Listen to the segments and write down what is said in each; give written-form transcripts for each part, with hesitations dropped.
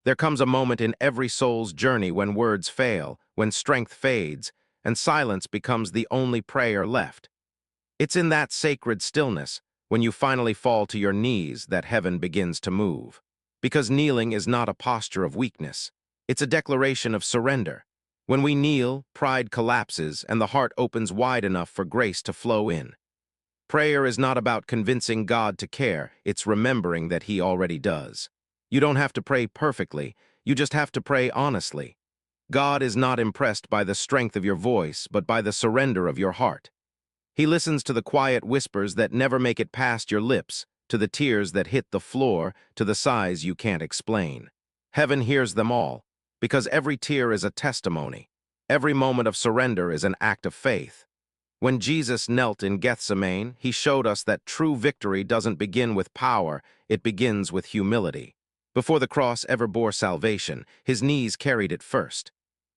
There comes a moment in every soul's journey when words fail, when strength fades, and silence becomes the only prayer left. It's in that sacred stillness, when you finally fall to your knees, that heaven begins to move. Because kneeling is not a posture of weakness. It's a declaration of surrender. When we kneel, pride collapses and the heart opens wide enough for grace to flow in. Prayer is not about convincing God to care, it's remembering that He already does. You don't have to pray perfectly, you just have to pray honestly. God is not impressed by the strength of your voice, but by the surrender of your heart. He listens to the quiet whispers that never make it past your lips, to the tears that hit the floor, to the sighs you can't explain. Heaven hears them all, because every tear is a testimony. Every moment of surrender is an act of faith. When Jesus knelt in Gethsemane, He showed us that true victory doesn't begin with power, it begins with humility. Before the cross ever bore salvation, His knees carried it first.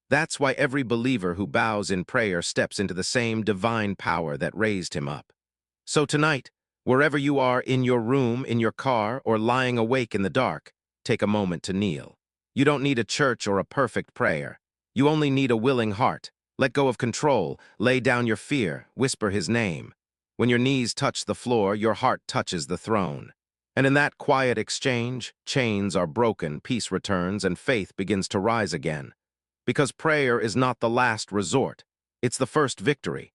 That's why every believer who bows in prayer steps into the same divine power that raised Him up. So tonight, wherever you are, in your room, in your car, or lying awake in the dark, take a moment to kneel. You don't need a church or a perfect prayer. You only need a willing heart. Let go of control, lay down your fear, whisper His name. When your knees touch the floor, your heart touches the throne. And in that quiet exchange, chains are broken, peace returns, and faith begins to rise again. Because prayer is not the last resort, it's the first victory.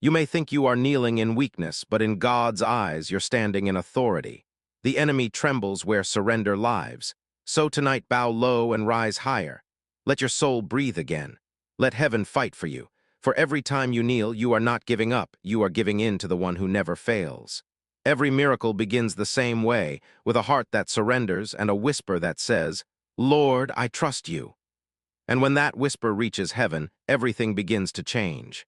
You may think you are kneeling in weakness, but in God's eyes you're standing in authority. The enemy trembles where surrender lives. So tonight, bow low and rise higher. Let your soul breathe again. Let heaven fight for you. For every time you kneel, you are not giving up, you are giving in to the one who never fails. Every miracle begins the same way, with a heart that surrenders and a whisper that says, "Lord, I trust you." And when that whisper reaches heaven, everything begins to change.